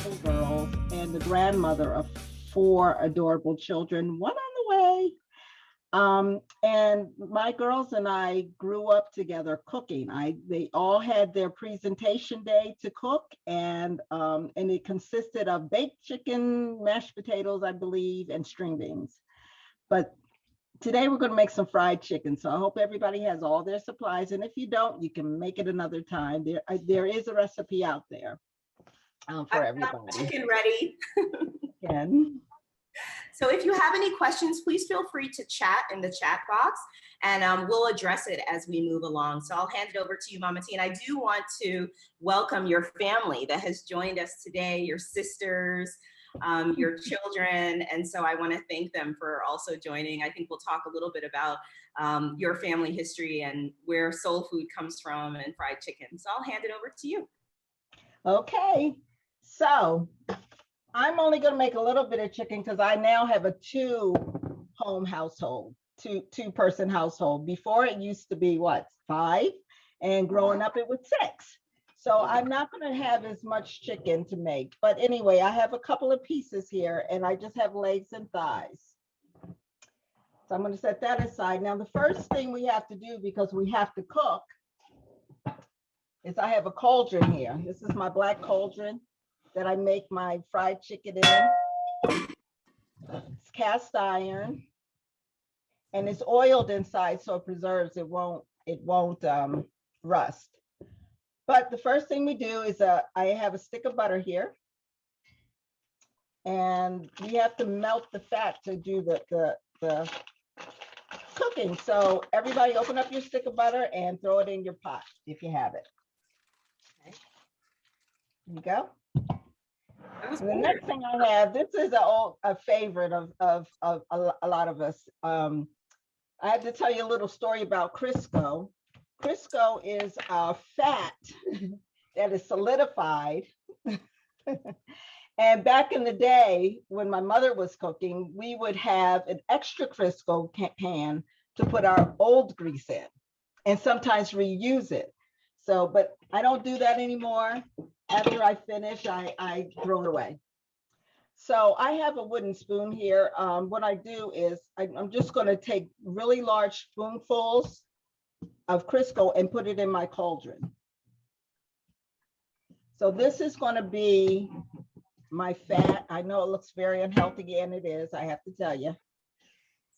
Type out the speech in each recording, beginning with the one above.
adorable girls and the grandmother of 4 adorable children, one on the way. And my girls and I grew up together cooking. They all had their presentation day to cook, and it consisted of baked chicken, mashed potatoes, I believe, and string beans. But today we're going to make some fried chicken. So I hope everybody has all their supplies. And if you don't, you can make it another time. There is a recipe out there for everybody. Chicken ready. Again. So if you have any questions, please feel free to chat in the chat box, and we'll address it as we move along. So I'll hand it over to you, Mama T. And I do want to welcome your family that has joined us today, your sisters, your children. And so I want to thank them for also joining. I think we'll talk a little bit about your family history and where soul food comes from and fried chicken. So I'll hand it over to you. Okay, so I'm only going to make a little bit of chicken because I now have a two-person household. Before it used to be what, 5, and growing up it was 6. So I'm not going to have as much chicken to make. But anyway, I have a couple of pieces here, and I just have legs and thighs. So I'm going to set that aside. Now, the first thing we have to do, because we have to cook, is I have a cauldron here. This is my black cauldron that I make my fried chicken in. It's cast iron, and it's oiled inside so it preserves, it won't rust. But the first thing we do is I have a stick of butter here, and we have to melt the fat to do the cooking. So everybody open up your stick of butter and throw it in your pot if you have it. Okay. There you go. The next thing I have, this is a favorite of a lot of us. I have to tell you a little story about Crisco. Crisco is fat that is solidified. And back in the day, when my mother was cooking, we would have an extra Crisco pan to put our old grease in and sometimes reuse it. So, but I don't do that anymore. After I finish, I throw it away. So I have a wooden spoon here. What I do is I'm just going to take really large spoonfuls of Crisco and put it in my cauldron. So this is going to be my fat. I know it looks very unhealthy, and it is, I have to tell you.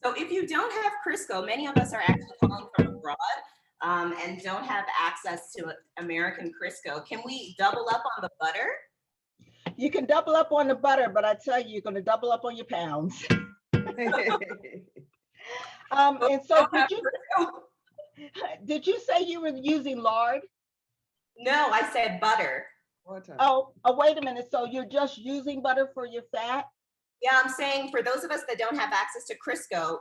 So if you don't have Crisco, many of us are actually calling from abroad and don't have access to American Crisco. Can we double up on the butter? You can double up on the butter, but I tell you, you're going to double up on your pounds. And so did you say you were using lard? No, I said butter. Oh, wait a minute. So you're just using butter for your fat? Yeah, I'm saying for those of us that don't have access to Crisco,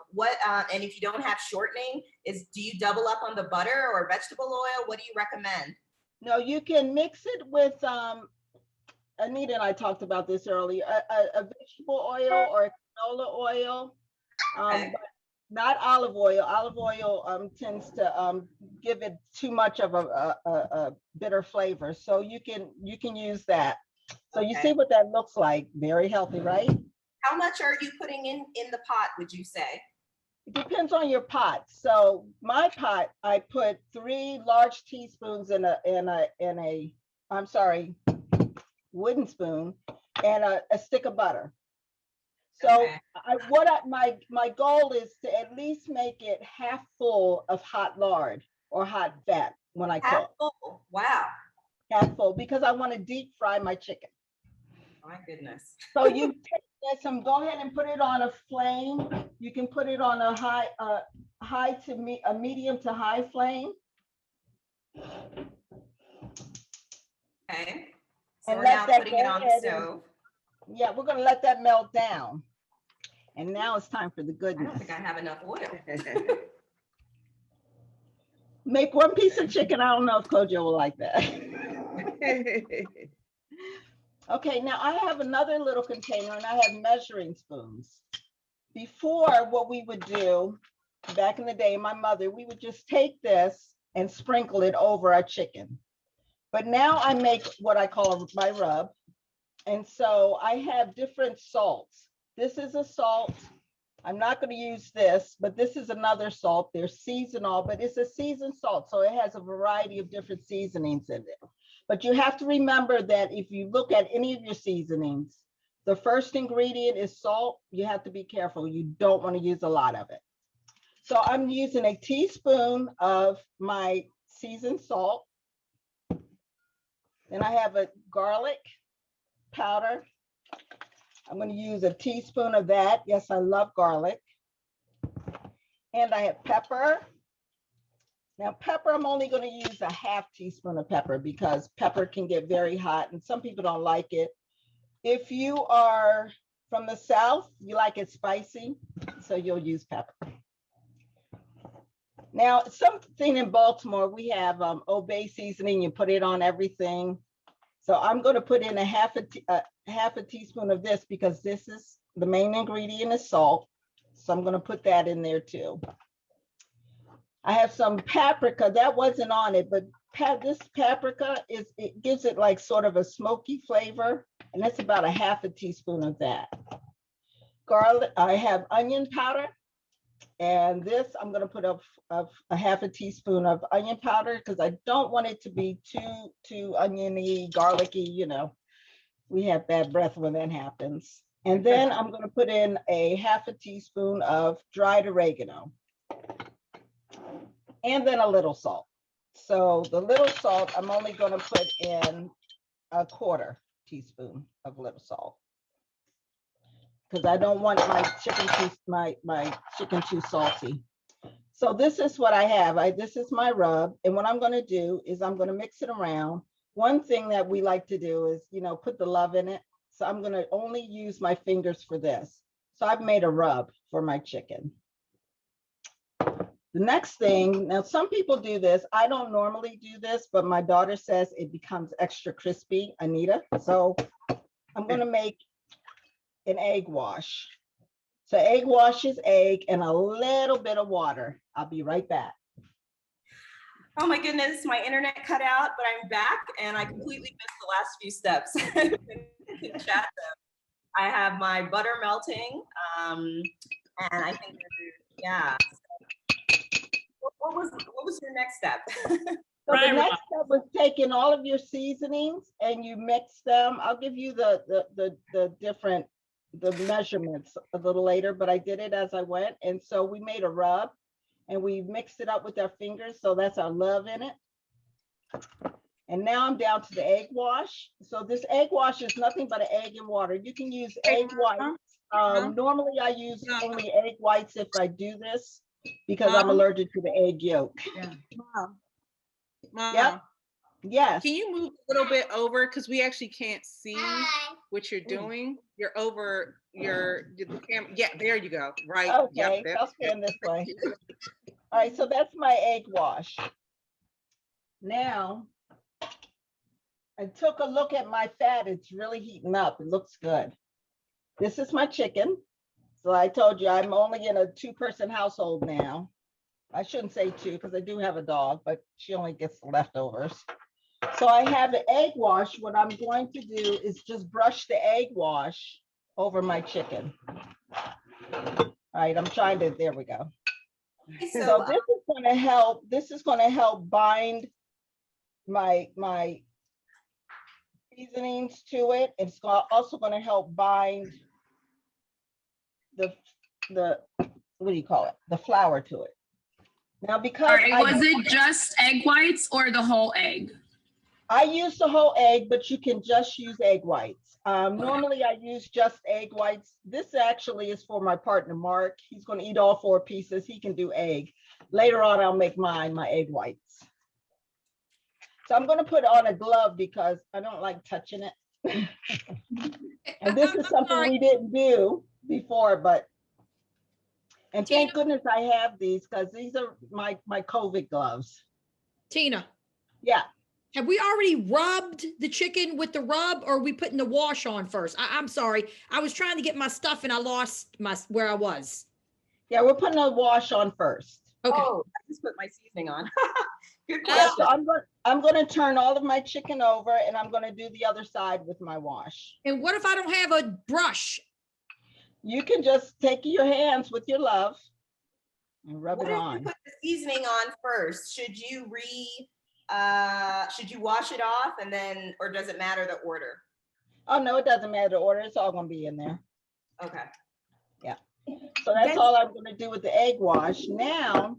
and if you don't have shortening, do you double up on the butter or vegetable oil? What do you recommend? No, you can mix it with, Anita and I talked about this earlier, a vegetable oil or a canola oil, but not olive oil. Olive oil tends to give it too much of a bitter flavor. So you can use that. So you see what that looks like. Very healthy, right? How much are you putting in the pot, would you say? It depends on your pot. So my pot, I put 3 large teaspoons in a wooden spoon and a stick of butter. So my goal is to at least make it half full of hot lard or hot fat when I cook. Half full. Wow. Half full, because I want to deep fry my chicken. Oh my goodness. So you take this and go ahead and put it on a flame. You can put it on a medium to high flame. Okay. So we're now putting it on the stove. Yeah, we're going to let that melt down. And now it's time for the goodness. I don't think I have enough oil. Make 1 piece of chicken. I don't know if Kojo will like that. Okay, now I have another little container and I have measuring spoons. Before, what we would do back in the day, my mother, we would just take this and sprinkle it over our chicken. But now I make what I call my rub. And so I have different salts. This is a salt. I'm not going to use this, but this is another salt. They're seasonal, but it's a seasoned salt. So it has a variety of different seasonings in it. But you have to remember that if you look at any of your seasonings, the first ingredient is salt. You have to be careful. You don't want to use a lot of it. So I'm using a teaspoon of my seasoned salt. Then I have a garlic powder. I'm going to use a teaspoon of that. Yes, I love garlic. And I have pepper. Now, pepper, I'm only going to use a half teaspoon of pepper because pepper can get very hot and some people don't like it. If you are from the South, you like it spicy, so you'll use pepper. Now, something in Baltimore, we have Obey seasoning. You put it on everything. So I'm going to put in a half a teaspoon of this because this is the main ingredient is salt. So I'm going to put that in there too. I have some paprika that wasn't on it, but this paprika it gives it like sort of a smoky flavor, and that's about a half a teaspoon of that. Garlic, I have onion powder, and this I'm going to put up a half a teaspoon of onion powder because I don't want it to be too oniony, garlicky. You know, we have bad breath when that happens. And then I'm going to put in a half a teaspoon of dried oregano. And then a little salt. So the little salt, I'm only going to put in a quarter teaspoon of little salt because I don't want my chicken too salty. So this is what I have. This is my rub. And what I'm going to do is I'm going to mix it around. One thing that we like to do is, you know, put the love in it. So I'm going to only use my fingers for this. So I've made a rub for my chicken. The next thing, now some people do this. I don't normally do this, but my daughter says it becomes extra crispy, Anita. So I'm going to make an egg wash. So egg wash is egg and a little bit of water. I'll be right back. Oh my goodness, my internet cut out, but I'm back and I completely missed the last few steps. I have my butter melting, and I think, yeah. What was your next step? So the next step was taking all of your seasonings and you mix them. I'll give you the measurements a little later, but I did it as I went. And so we made a rub and we mixed it up with our fingers. So that's our love in it. And now I'm down to the egg wash. So this egg wash is nothing but an egg and water. You can use egg whites. Normally I use only egg whites if I do this because I'm allergic to the egg yolk. Yeah. Yep. Yes. Can you move a little bit over because we actually can't see what you're doing? You're over your camera. Yeah, there you go. Right. Okay, yep, I'll stand this way. All right, so that's my egg wash. Now, I took a look at my fat. It's really heating up. It looks good. This is my chicken. So I told you I'm only in a 2-person household now. I shouldn't say 2 because I do have a dog, but she only gets the leftovers. So I have the egg wash. What I'm going to do is just brush the egg wash over my chicken. All right, I'm trying to, there we go. So this is going to help. This is going to help bind my seasonings to it. It's also going to help bind the what do you call it? The flour to it. Now, because was it just egg whites or the whole egg? I use the whole egg, but you can just use egg whites. Normally I use just egg whites. This actually is for my partner, Mark. He's going to eat all 4 pieces. He can do egg. Later on, I'll make my egg whites. So I'm going to put on a glove because I don't like touching it. And this is something we didn't do before, and thank goodness I have these because these are my COVID gloves. Tina. Yeah. Have we already rubbed the chicken with the rub, or are we putting the wash on first? I'm sorry. I was trying to get my stuff and I lost where I was. Yeah, we're putting a wash on first. Okay. Oh, I just put my seasoning on. Good Yeah, question. so I'm going to turn all of my chicken over and I'm going to do the other side with my wash. And what if I don't have a brush? You can just take your hands with your love and rub What it if you on. put the seasoning on first? Should you wash it off and then, or does it matter the order? Oh, no, it doesn't matter the order. It's all going to be in there. Okay. So that's all I'm going to do with the egg wash. Now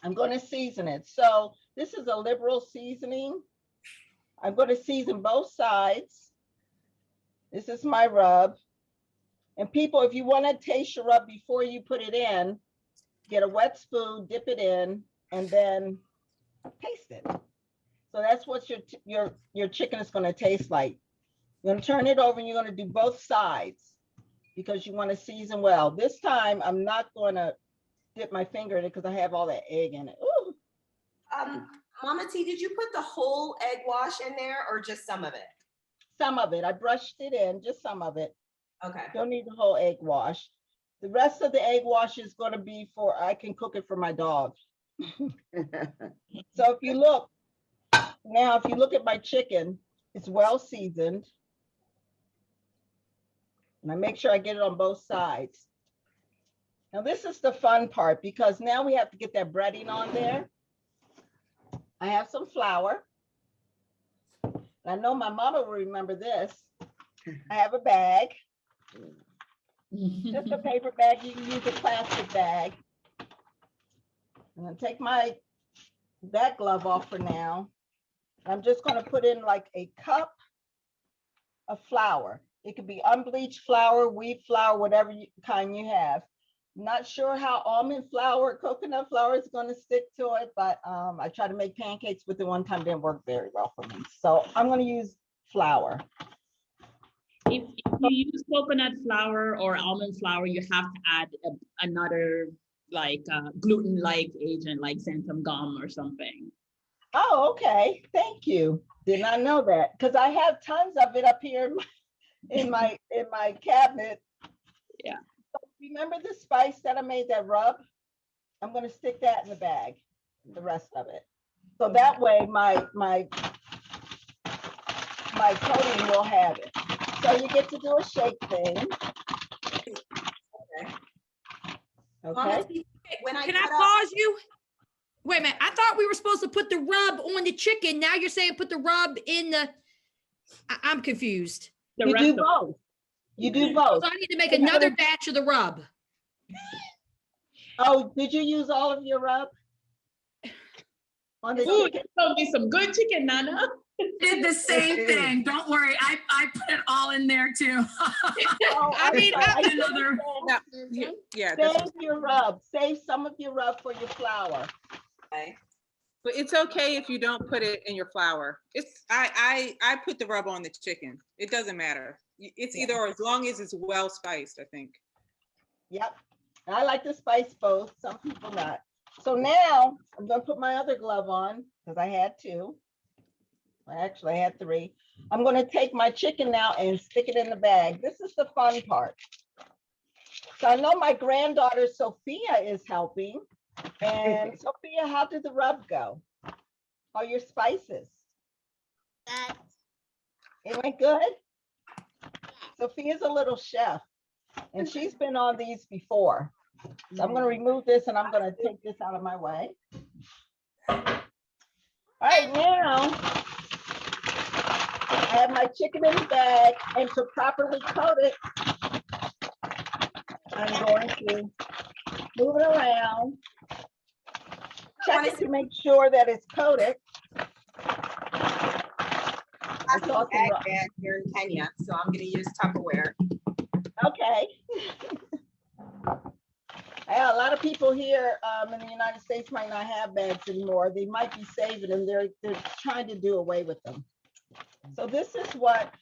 I'm going to season it. So this is a liberal seasoning. I'm going to season both sides. This is my rub. And people, if you want to taste your rub before you put it in, get a wet spoon, dip it in, and then taste it. So that's what your chicken is going to taste like. You're going to turn it over and you're going to do both sides because you want to season well. This time, I'm not going to dip my finger in it because I have all that egg in it. Ooh. Mama T, did you put the whole egg wash in there or just some of it? Some of it. I brushed it in, just some of it. Okay. Don't need the whole egg wash. The rest of the egg wash is going to be for, I can cook it for my dog. So if you look, now if you look at my chicken, it's well seasoned. And I make sure I get it on both sides. Now this is the fun part because now we have to get that breading on there. I have some flour. I know my mama will remember this. I have a bag, just a paper bag. You can use a plastic bag. I'm gonna take that glove off for now. I'm just gonna put in like a cup of flour. It could be unbleached flour, wheat flour, whatever kind you have. Not sure how almond flour, coconut flour is going to stick to it, but I tried to make pancakes with it one time, didn't work very well for me. So I'm going to use flour. If you use coconut flour or almond flour, you have to add another like gluten-like agent like xanthan gum or something. Oh, okay. Thank you. Did not know that because I have tons of it up here in my cabinet. Yeah. Remember the spice that I made, that rub? I'm going to stick that in the bag, the rest of it. So that way my coating will have it. So you get to do a shake thing. Okay. Can I pause you? Wait a minute. I thought we were supposed to put the rub on the chicken. Now you're saying put the rub in the, I'm confused. You do both. You do both. So I need to make another batch of the rub. Oh, did you use all of your rub? On the Ooh, chicken? it's gonna be some good chicken, Nana. Did the same thing. Don't worry. I put it all in there too. Oh, I mean, another. Yeah. Save your rub. Save some of your rub for your flour. Okay. But it's okay if you don't put it in your flour. It's I put the rub on the chicken. It doesn't matter. It's either or, as long as it's well spiced, I think. Yep. I like to spice both. Some people not. So now I'm going to put my other glove on because I had two. Actually, I had three. I'm going to take my chicken now and stick it in the bag. This is the fun part. So I know my granddaughter Sophia is helping. And Sophia, how did the rub go? How are your spices? It went good? Sophia's a little chef, and she's been on these before. So I'm going to remove this, and I'm going to take this out of my way. All right, now I have my chicken in the bag, and to properly coat it, I'm going to move it around. Check it to make sure that it's coated. I saw egg here in Kenya, so I'm going to use Tupperware. Okay. Yeah, a lot of people here in the United States might not have bags anymore. They might be saving them. They're trying to do away with them. So this is what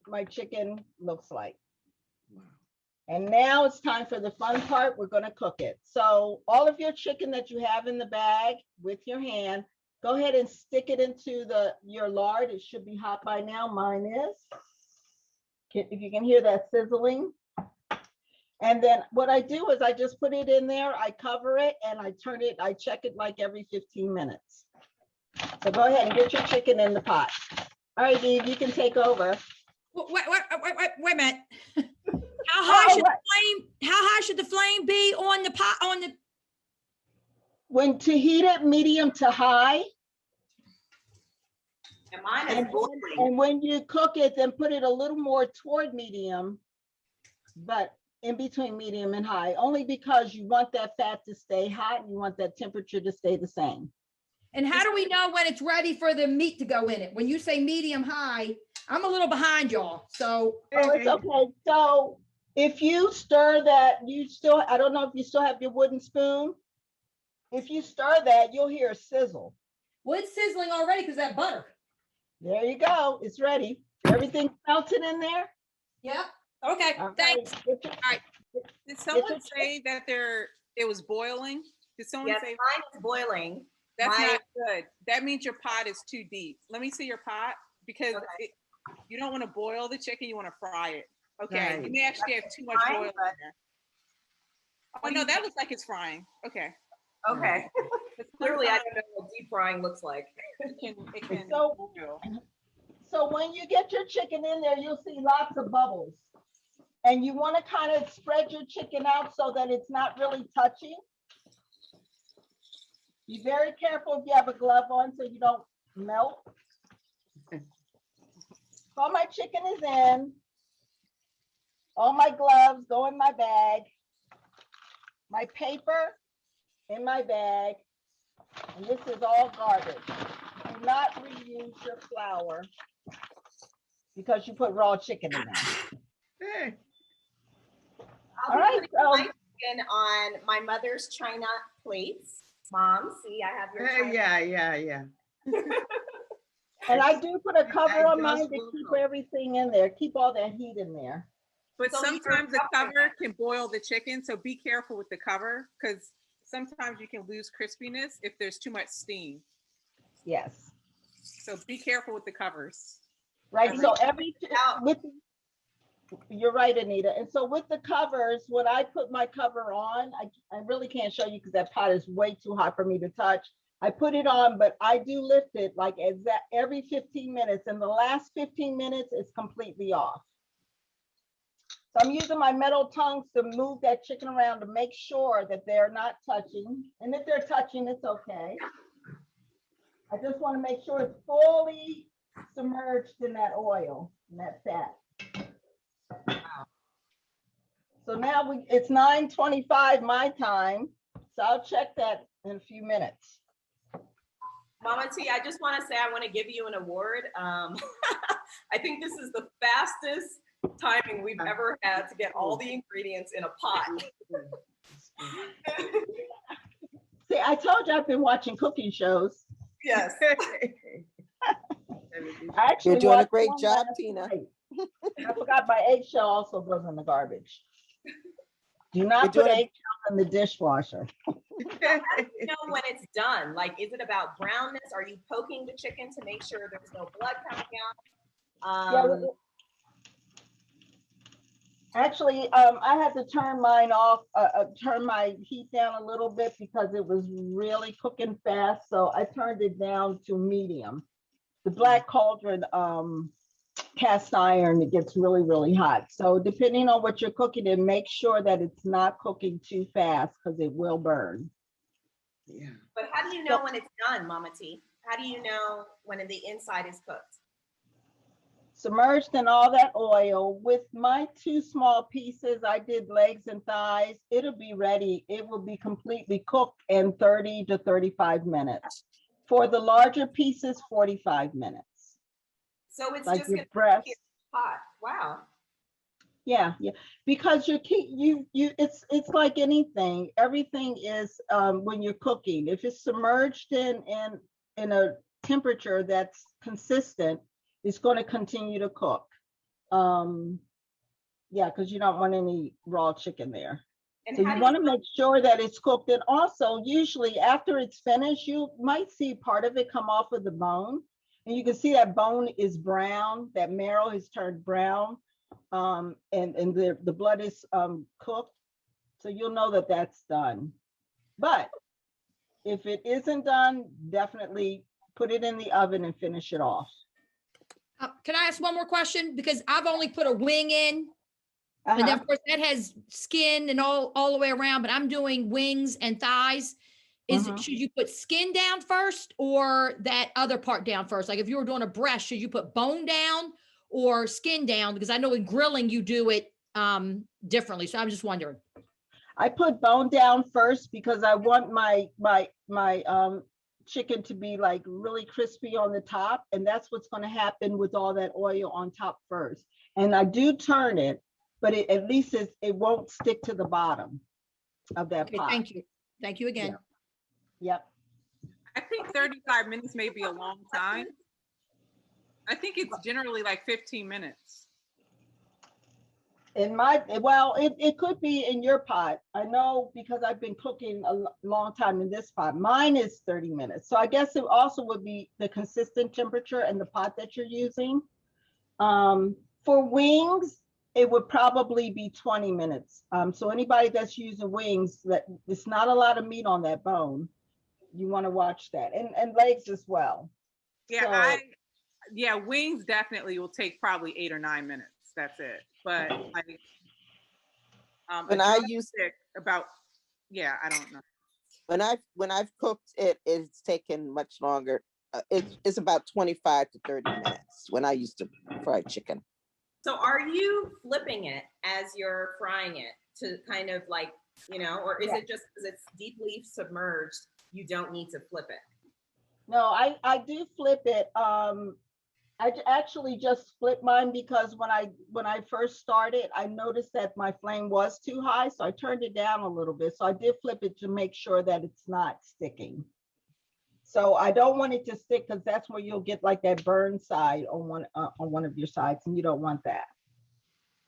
my chicken looks like. And now it's time for the fun part. We're going to cook it. So all of your chicken that you have in the bag with your hand, go ahead and stick it into your lard. It should be hot by now. Mine is. If you can hear that sizzling. And then what I do is I just put it in there, I cover it, and I turn it, I check it like every 15 minutes. So go ahead and get your chicken in the pot. All right, Eve, you can take over. Wait a minute. How high should what? the flame, how high should the flame be on the pot, on the, When to heat it medium to high, And mine is and, boiling. and when you cook it, then put it a little more toward medium, but in between medium and high, only because you want that fat to stay hot and you want that temperature to stay the same. and how do we know when it's ready for the meat to go in it? When you say medium high, I'm a little behind y'all, so. Oh, it's okay. So if you stir that, I don't know if you still have your wooden spoon. If you stir that, you'll hear a sizzle. Well, it's sizzling already because that butter. There you go. It's ready. Everything melted in there. Yeah, okay, All right. thanks. Did someone say that it was boiling? Did someone Yes, say mine is boiling. that's mine- not good? That means your pot is too deep. Let me see your pot because Okay. you don't want to boil the chicken. You want to fry it. Okay, Right. you may actually have too much Fine, oil in but- there. Oh no, that looks like it's frying. Okay. Okay. But Clearly, I sometimes don't know what deep frying looks like. it can So- boil. So when you get your chicken in there, you'll see lots of bubbles. And you want to kind of spread your chicken out so that it's not really touching. Be very careful if you have a glove on so you don't melt. All my chicken is in. All my gloves go in my bag. My paper in my bag. And this is all garbage. Do not reuse your flour because you put raw chicken in there. I'll All be right, putting so- my chicken on my mother's china plates. Mom, see, I have your china. Yeah. And I do put a cover I on mine just to will keep know. everything in there, keep all that heat in there. But So you're sometimes the covering cover can boil the chicken, so be careful with the cover because sometimes you can lose crispiness if there's too much steam. Yes, So be careful with the covers. right, so out. you're right, Anita. And so with the covers, when I put my cover on, I really can't show you because that pot is way too hot for me to touch. I put it on, but I do lift it like every 15 minutes. And the last 15 minutes is completely off. So I'm using my metal tongs to move that chicken around to make sure that they're not touching. And if they're touching, it's okay. I just want to make sure it's fully submerged in that oil and that fat. So now it's 9:25 my time. So I'll check that in a few minutes. Mama T, I just want to say I want to give you an award. I think this is the fastest timing we've ever had to get all the ingredients in a pot. See, I told you I've been watching cooking shows. Yes. I actually You're doing a watched great one job, last Tina. night. I forgot my eggshell also goes in the garbage. Do not You're put doing a- eggshell in the dishwasher. You know when it's done, like, is it about brownness? Are you poking the chicken to make sure there's no blood coming out? Yeah, actually, I had to turn mine off, turn my heat down a little bit because it was really cooking fast. So I turned it down to medium. The black cauldron cast iron, it gets really, really hot. So depending on what you're cooking in, make sure that it's not cooking too fast because it will burn. Yeah. But how do you know when it's done, Mama T? How do you know when the inside is cooked? Submerged in all that oil. With my 2 small pieces, I did legs and thighs. It'll be ready. It will be completely cooked in 30 to 35 minutes. For the larger pieces, 45 minutes. So it's Like just your gonna breast. be hot. Wow. Yeah, because it's like anything. Everything is when you're cooking. If it's submerged in a temperature that's consistent, it's going to continue to cook. Yeah, because you don't want any raw chicken there. And So how you do want to make sure that it's cooked. And also, usually after it's finished, you might see part of it come off of the bone. And you can see that bone is brown, that marrow has turned brown. and the blood is cooked. So you'll know that that's done. But if it isn't done, definitely put it in the oven and finish it off. Can I ask one more question? Because I've only put a wing in, and then Uh-huh. of course that has skin and all the way around, but I'm doing wings and thighs. Mhm. Should you put skin down first or that other part down first? Like if you were doing a breast, should you put bone down or skin down? Because I know in grilling you do it differently. So I'm just wondering. I put bone down first because I want my chicken to be like really crispy on the top, and that's what's going to happen with all that oil on top first. And I do turn it, but at least it won't stick to the bottom of that Okay, pot. thank you. Thank you again. Yep. I think 35 minutes may be a long time. I think it's generally like 15 minutes. It could be in your pot. I know because I've been cooking a long time in this pot. Mine is 30 minutes. So I guess it also would be the consistent temperature and the pot that you're using. For wings, it would probably be 20 minutes. So anybody that's using wings, that it's not a lot of meat on that bone. You want to watch that, and legs as well. Yeah, so, wings definitely will take probably 8 or 9 minutes. That's it. But like, when I use about, I don't know. When I've cooked it, it's taken much longer. It's about 25 to 30 minutes when I used to fry chicken. So are you flipping it as you're frying it to kind of like, or is it just because it's deeply submerged, you don't need to flip it? No, I do flip it. I actually just flipped mine because when I first started, I noticed that my flame was too high, so I turned it down a little bit. So I did flip it to make sure that it's not sticking. So I don't want it to stick because that's where you'll get like that burn side on one of your sides, and you don't want that.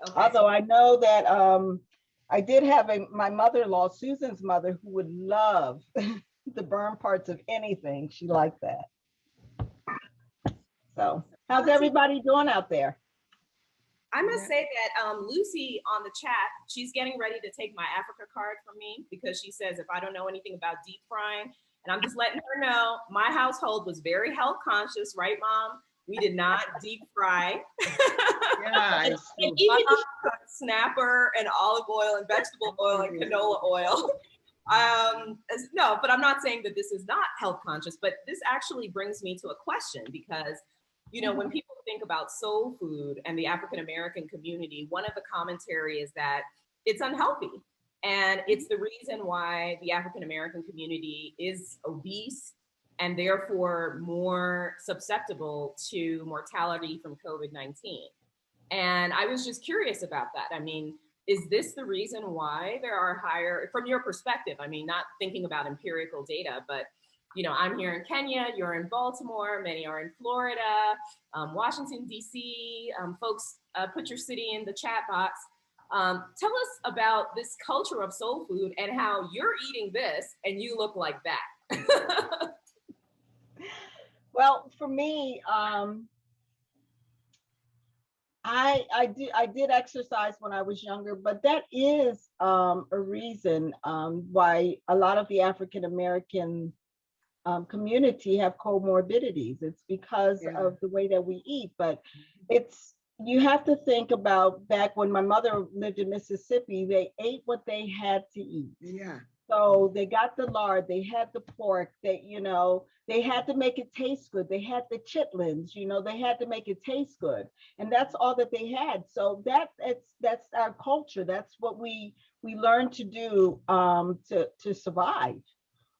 Okay. Although I know that I did have my mother-in-law, Susan's mother, who would love the burn parts of anything. She liked that. So how's everybody doing out there? I must say that Lucy on the chat, she's getting ready to take my Africa card from me because she says if I don't know anything about deep frying, and I'm just letting her know my household was very health conscious, right, Mom? We did not deep fry. Yeah, and even snapper and olive oil and vegetable oil and canola oil. No, but I'm not saying that this is not health conscious, but this actually brings me to a question because, when people think about soul food and the African-American community, one of the commentary is that it's unhealthy. And it's the reason why the African-American community is obese and therefore more susceptible to mortality from COVID-19. And I was just curious about that. I mean, is this the reason why there are higher, from your perspective, I mean, not thinking about empirical data, but I'm here in Kenya, you're in Baltimore, many are in Florida, Washington, DC. Folks, put your city in the chat box. Tell us about this culture of soul food and how you're eating this and you look like that. Well, for me, I did exercise when I was younger, but that is a reason why a lot of the African American community have comorbidities. It's because of the way that we eat, but you have to think about back when my mother lived in Mississippi, they ate what they had to eat. Yeah. So they got the lard, they had the pork, they had to make it taste good. They had the chitlins, they had to make it taste good. And that's all that they had. So that's our culture. That's what we learned to do to survive.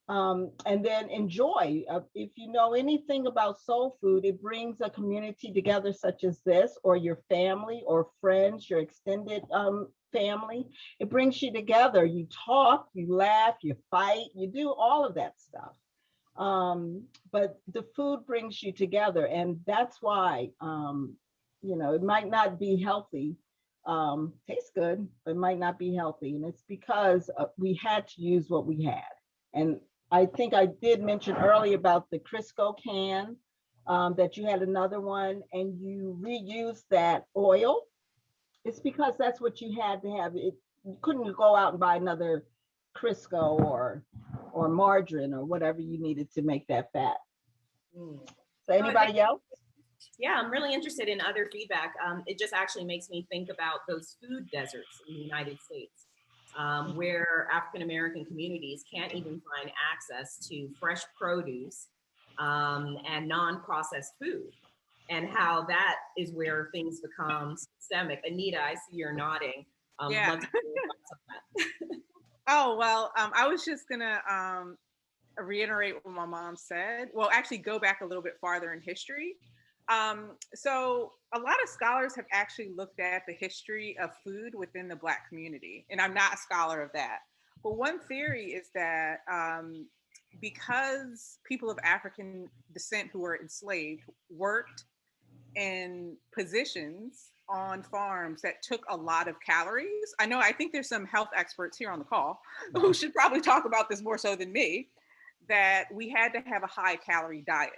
And then enjoy. If you know anything about soul food, it brings a community together such as this, or your family or friends, your extended family. It brings you together. You talk, you laugh, you fight, you do all of that stuff. But the food brings you together, and that's why it might not be healthy. Tastes good, but it might not be healthy, and it's because we had to use what we had. And I think I did mention earlier about the Crisco can, that you had another one and you reuse that oil It's because that's what you had to have. You couldn't go out and buy another Crisco or margarine or whatever you needed to make that fat. So anybody else? Yeah, I'm really interested in other feedback. It just actually makes me think about those food deserts in the United States, where African-American communities can't even find access to fresh produce and non-processed food, and how that is where things become systemic. Anita, I see you're nodding. Yeah. Love to hear your thoughts on that. Oh, well, I was just gonna reiterate what my mom said. Well, actually go back a little bit farther in history. So a lot of scholars have actually looked at the history of food within the Black community, and I'm not a scholar of that. But one theory is that because people of African descent who were enslaved worked in positions on farms that took a lot of calories. I think there's some health experts here on the call who should probably talk about this more so than me, that we had to have a high calorie diet,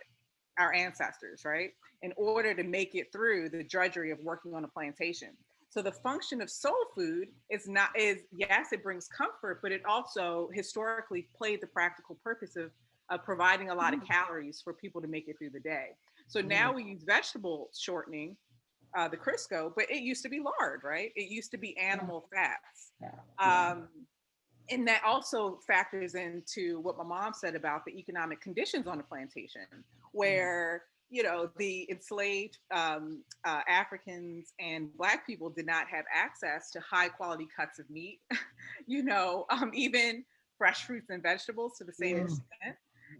our ancestors, right? In order to make it through the drudgery of working on a plantation. So the function of soul food is yes, it brings comfort, but it also historically played the practical purpose of providing a lot of calories for people to make it through the day. So now we use vegetable shortening, the Crisco, but it used to be lard, right? It used to be animal fats. And that also factors into what my mom said about the economic conditions on the plantation, where the enslaved Africans and Black people did not have access to high quality cuts of meat, even fresh fruits and vegetables to the same extent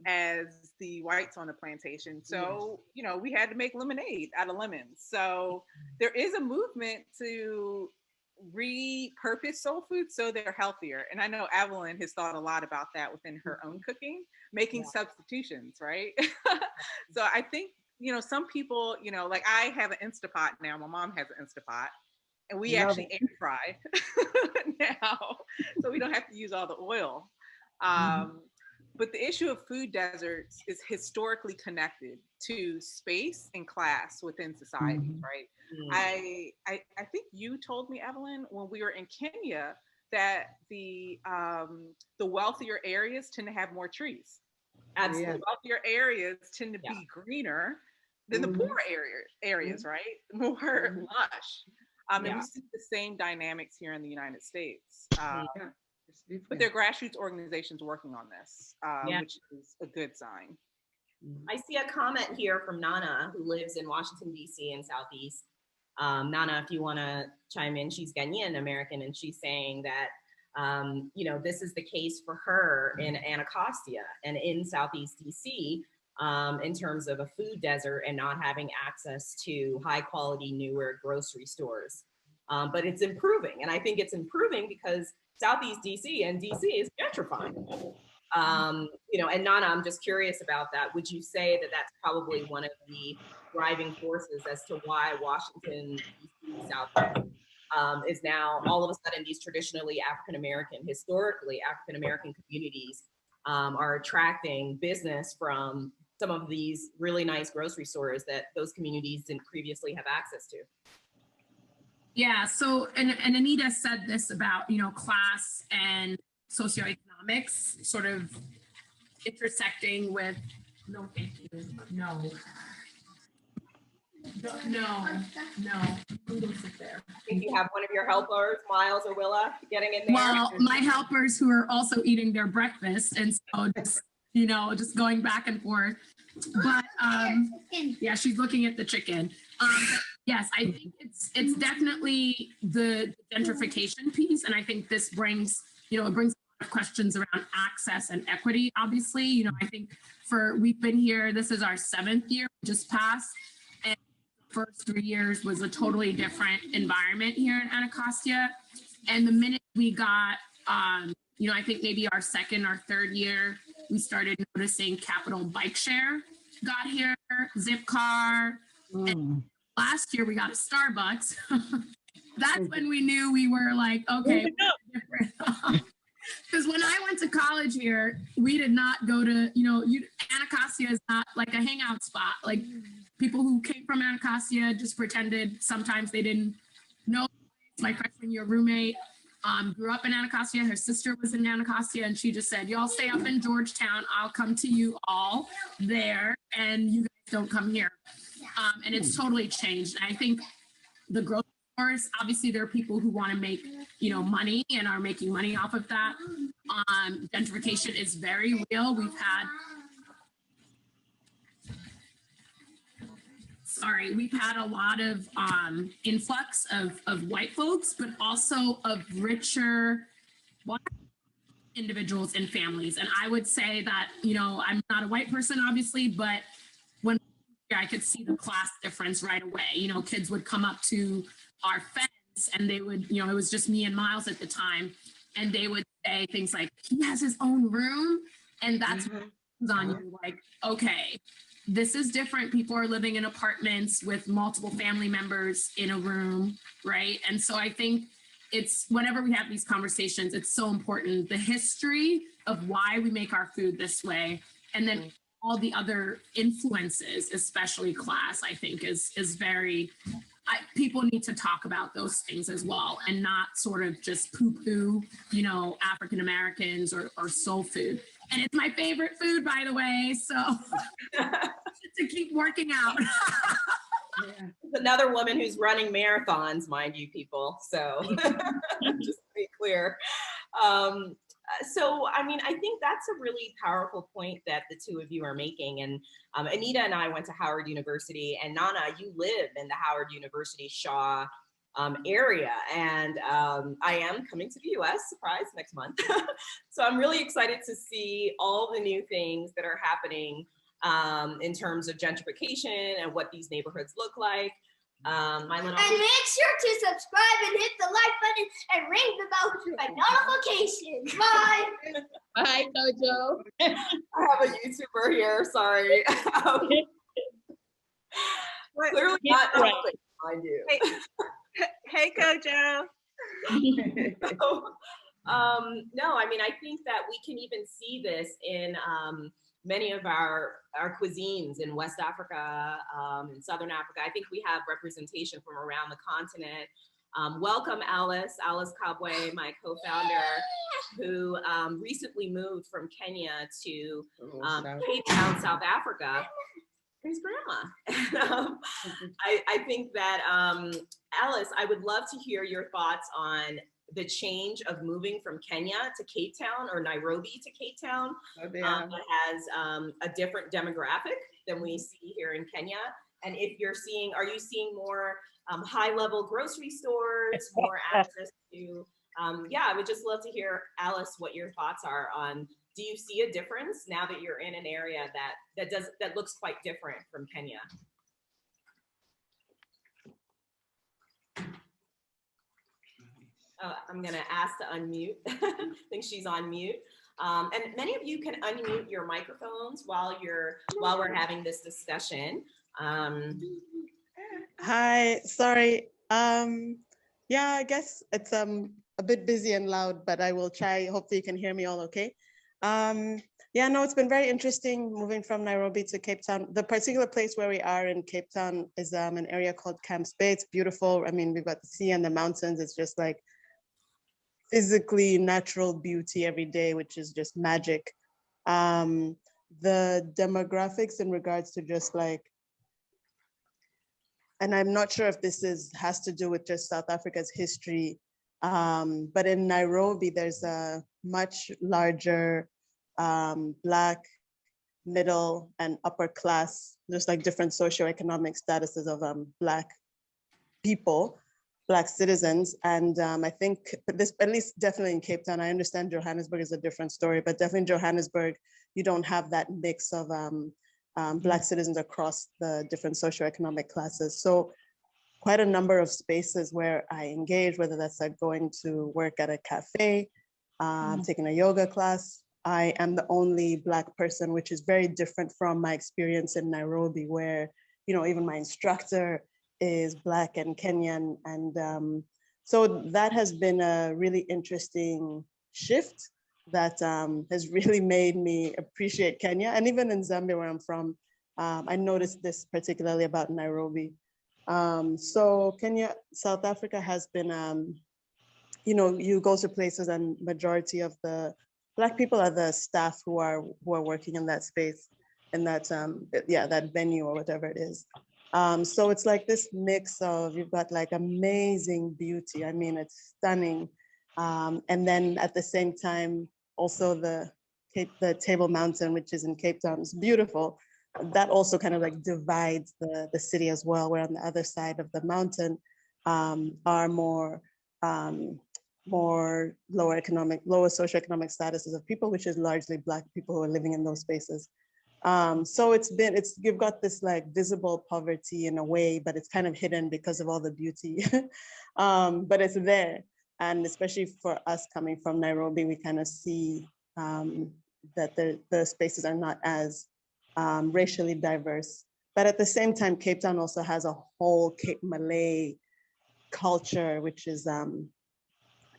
as the whites on the plantation. So, we had to make lemonade out of lemons. So there is a movement to repurpose soul food so they're healthier. And I know Evelyn has thought a lot about that within her own cooking, making substitutions, right? So I think, some people, like I have an Instapot now, my mom has an Instapot, and we actually air fry now, so we don't have to use all the oil. But the issue of food deserts is historically connected to space and class within societies, right? I think you told me, Evelyn, when we were in Kenya, that the wealthier areas tend to have more trees. Absolutely. The wealthier areas tend to be greener than the poorer areas, right? More lush. And we see the same dynamics here in the United States. But there are grassroots organizations working on this, which is a good sign. I see a comment here from Nana, who lives in Washington, D.C. in Southeast. Nana, if you want to chime in, she's Ghanaian American, and she's saying that, this is the case for her in Anacostia and in Southeast D.C. In terms of a food desert and not having access to high quality, newer grocery stores. But it's improving. And I think it's improving because Southeast DC and DC is gentrifying. And Nana, I'm just curious about that. Would you say that that's probably one of the driving forces as to why Washington, DC, South is now all of a sudden these traditionally historically African-American communities are attracting business from some of these really nice grocery stores that those communities didn't previously have access to? Yeah, so, and Anita said this about, class and socioeconomics sort of intersecting with, no, thank you, no. Go sit there. If you have one of your helpers, Miles or Willa, getting in there. Well, my helpers who are also eating their breakfast, and so just, just going back and forth. But yeah, she's looking at the chicken. Yes, I think it's definitely the gentrification piece, and I think this brings, it brings a lot of questions around access and equity. Obviously, I think we've been here. This is our 7th year, just passed, and the first 3 years was a totally different environment here in Anacostia. And the minute we got, I think maybe our 2nd or 3rd year, we started noticing Capital Bike Share got here, Zipcar. And last year we got a Starbucks. That's when we knew we were like, okay, because when I went to college here, we did not go to, Anacostia is not like a hangout spot. Like people who came from Anacostia just pretended sometimes they didn't know my freshman year roommate, grew up in Anacostia. Her sister was in Anacostia, and she just said, y'all stay up in Georgetown. I'll come to you all there, and you guys don't come here. And it's totally changed. I think the grocery stores, obviously there are people who want to make, money and are making money off of that. Gentrification is very real. We've had a lot of influx of white folks, but also of richer Black individuals and families. And I would say that, I'm not a white person, obviously, but when I could see the class difference right away. Kids would come up to our fence and they would, it was just me and Miles at the time, and they would say things like, he has his own room. And that's on you, like, okay, this is different. People are living in apartments with multiple family members in a room, right? And so I think it's, whenever we have these conversations, it's so important. The history of why we make our food this way, and then all the other influences, especially class, I think is very, people need to talk about those things as well, and not sort of just poo-poo, African Americans or soul food. And it's my favorite food, by the way, so to keep working out. Another woman who's running marathons, mind you, people. So just to be clear. So, I think that's a really powerful point that the two of you are making. And Anita and I went to Howard University, and Nana, you live in the Howard University Shaw area. And I am coming to the US, surprise, next month. So I'm really excited to see all the new things that are happening in terms of gentrification and what these neighborhoods look like. And make sure to subscribe and hit the like button and ring the bell for notifications. Bye. Bye, Dojo. I have a YouTuber here, sorry. Clearly not helping, mind you. Hey, Kojo. So, no, I think that we can even see this in many of our cuisines in West Africa, in Southern Africa. I think we have representation from around the continent. Welcome, Alice Kabwe, my co-founder, who recently moved from Kenya to Cape Town, South Africa. Here's Grandma. I think that, Alice, I would love to hear your thoughts on the change of moving from Kenya to Cape Town, or Nairobi to Cape Town. That has a different demographic than we see here in Kenya. And if are you seeing more high-level grocery stores, more access to, I would just love to hear, Alice, what your thoughts are on, do you see a difference now that you're in an area that looks quite different from Kenya? I'm gonna ask to unmute. I think she's on mute. And many of you can unmute your microphones while we're having this discussion. Hi, sorry. Yeah, I guess it's a bit busy and loud, but I will try. Hopefully you can hear me all okay. Yeah, no, it's been very interesting moving from Nairobi to Cape Town. The particular place where we are in Cape Town is an area called Camps Bay. It's beautiful. We've got the sea and the mountains. It's just like physically natural beauty every day, which is just magic. The demographics in regards to just like, and I'm not sure if this has to do with just South Africa's history, but in Nairobi, there's a much larger Black, middle, and upper class. There's like different socioeconomic statuses of Black people, Black citizens. And I think this, at least definitely in Cape Town, I understand Johannesburg is a different story, but definitely in Johannesburg, you don't have that mix of Black citizens across the different socioeconomic classes. So quite a number of spaces where I engage, whether that's like going to work at a cafe, taking a yoga class. I am the only Black person, which is very different from my experience in Nairobi, where, even my instructor is Black and Kenyan. And so that has been a really interesting shift that has really made me appreciate Kenya. And even in Zambia, where I'm from, I noticed this particularly about Nairobi. So Kenya, South Africa has been, you know, you go to places and majority of the Black people are the staff who are working in that space, in that that venue or whatever it is. So it's like this mix of, you've got like amazing beauty. I mean, it's stunning. And then at the same time, also the Table Mountain, which is in Cape Town, is beautiful. That also kind of like divides the city as well, where on the other side of the mountain are more lower socioeconomic statuses of people, which is largely Black people who are living in those spaces. So you've got this like visible poverty in a way, but it's kind of hidden because of all the beauty. But it's there. And especially for us coming from Nairobi, we kind of see that the spaces are not as racially diverse. But at the same time, Cape Town also has a whole Cape Malay culture, which is, I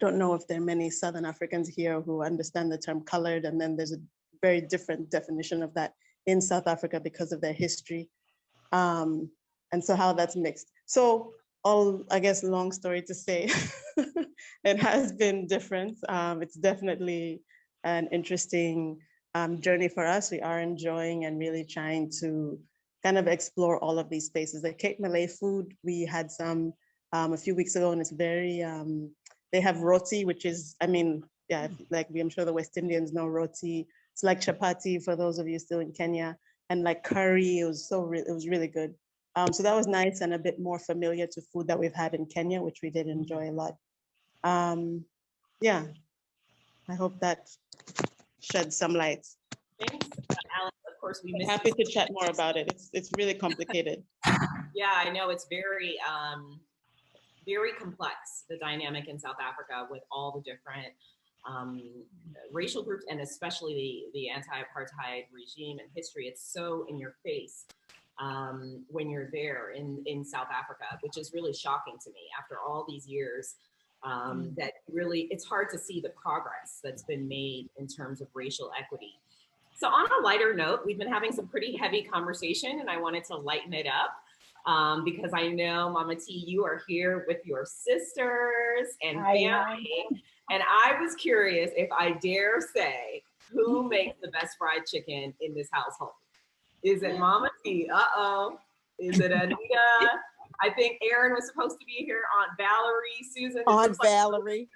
don't know if there are many Southern Africans here who understand the term colored, and then there's a very different definition of that in South Africa because of their history. And so how that's mixed. So I guess long story to say, it has been different. It's definitely an interesting journey for us. We are enjoying and really trying to kind of explore all of these spaces. The Cape Malay food, we had some a few weeks ago, and it's very, they have roti, which is, I mean, yeah, like I'm sure the West Indians know roti. It's like chapati for those of you still in Kenya, and like curry. It was it was really good. So that was nice and a bit more familiar to food that we've had in Kenya, which we did enjoy a lot. Yeah, I hope that sheds some light. Thanks, Alex. Of course, we missed. Happy to chat more about it. It's really complicated. Yeah, I know it's very, very complex, the dynamic in South Africa with all the different racial groups, and especially the anti-apartheid regime and history. It's so in your face when you're there in South Africa, which is really shocking to me after all these years. That really, it's hard to see the progress that's been made in terms of racial equity. So on a lighter note, we've been having some pretty heavy conversation, and I wanted to lighten it up because I know, Mama T, you are here with your sisters and family. And I was curious if I dare say, who makes the best fried chicken in this household? Is it Mama T? Uh-oh. Is it Anita? I think Aaron was supposed to be here. Aunt Valerie, Susan. Aunt Valerie.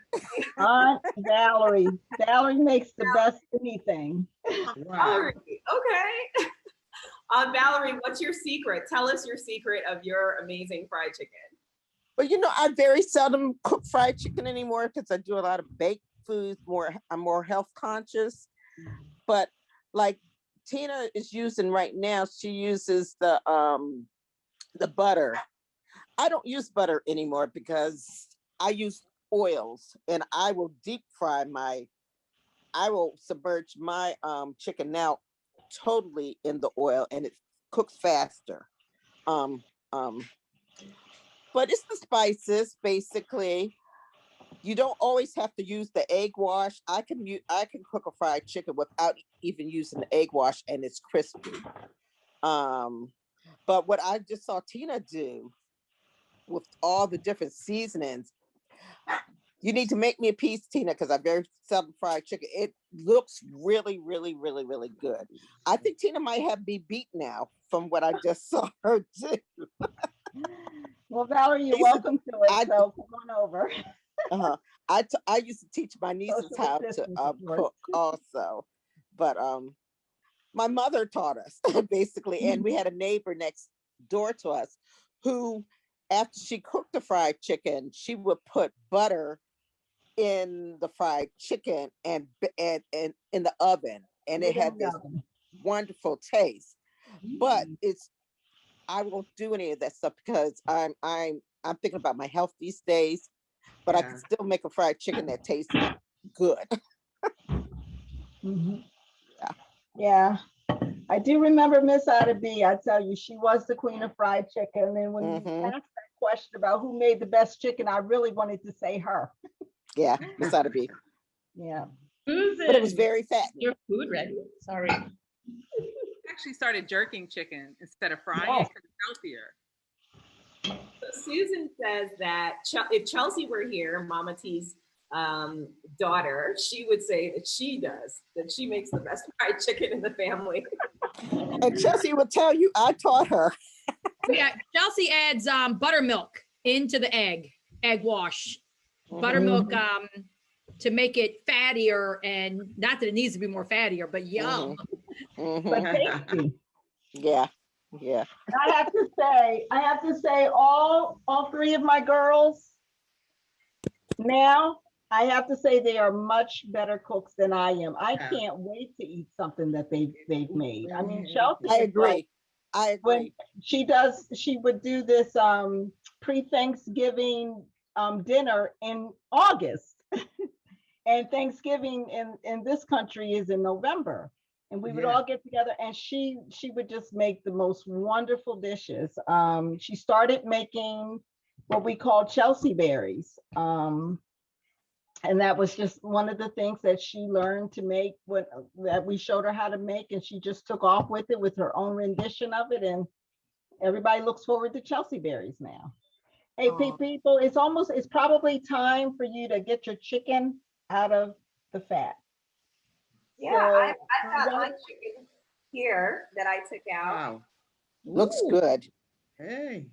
Aunt Valerie. Valerie makes the best anything. Valerie. Okay. Aunt Valerie, what's your secret? Tell us your secret of your amazing fried chicken. Well, you know, I very seldom cook fried chicken anymore because I do a lot of baked foods. I'm more health conscious. But like Tina is using right now, she uses the butter. I don't use butter anymore because I use oils, and I will deep fry I will submerge my chicken now totally in the oil, and it cooks faster. But it's the spices, basically. You don't always have to use the egg wash. I can cook a fried chicken without even using the egg wash, and it's crispy. But what I just saw Tina do with all the different seasonings, you need to make me a piece, Tina, because I very seldom fried chicken. It looks really, really, really, really good. I think Tina might have me beat now from what I just saw her do. Well, Valerie, you're welcome to it, so come on over. I used to teach my nieces how to cook also, but my mother taught us basically, and we had a neighbor next door to us who, after she cooked the fried chicken, she would put butter in the fried chicken and in the oven, and it had this wonderful taste. But I won't do any of that stuff because I'm thinking about my health these days. But I can still make a fried chicken that tastes good. Yeah. I do remember Miss Adobo. I tell you, she was the queen of fried chicken. And then when you asked that question about who made the best chicken, I really wanted to say her. Yeah, Miss Adobo. Yeah. Susan, but it was very fat. Your food ready? Sorry. Actually started jerking chicken instead of frying it because it's healthier. Susan says that if Chelsea were here, Mama T's daughter, she would say that she makes the best fried chicken in the family. And Chelsea would tell you, I taught her. Yeah, Chelsea adds buttermilk into the egg wash. Buttermilk to make it fattier, and not that it needs to be more fattier, but yum. But tasty. Yeah. I have to say, all three of my girls now, I have to say they are much better cooks than I am. I can't wait to eat something that they've made. I mean, Chelsea. I agree. When she would do this pre-Thanksgiving dinner in August. And Thanksgiving in this country is in November. And we would all get together, and she would just make the most wonderful dishes. She started making what we call Chelsea berries. And that was just one of the things that she learned to make, that we showed her how to make, and she just took off with it with her own rendition of it. And everybody looks forward to Chelsea berries now. Hey, people, it's probably time for you to get your chicken out of the fat. Yeah, so, I've got my chicken here that I took out. Wow. Looks good. Hey.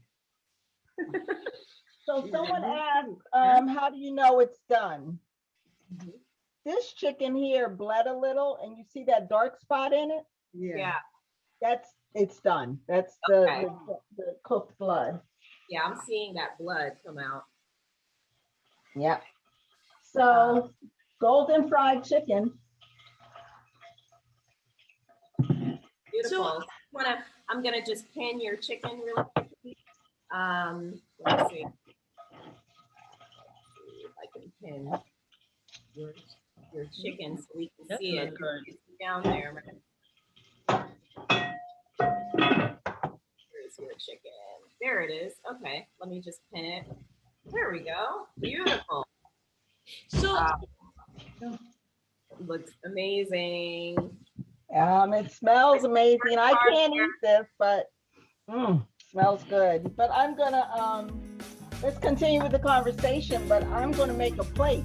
So someone asked, how do you know it's done? This chicken here bled a little, and you see that dark spot in it? Yeah. It's done. That's the cooked blood. Yeah, I'm seeing that blood come out. Yeah. So golden fried chicken. Beautiful. I'm gonna just pan your chicken really quickly. Let's see. If I can pin your chicken so we can see it. It's down there, right? Here's your chicken. There it is. Okay, let me just pin it. There we go. Beautiful. So looks amazing. It smells amazing. I can't eat this, but smells good. But I'm gonna let's continue with the conversation, but I'm gonna make a plate.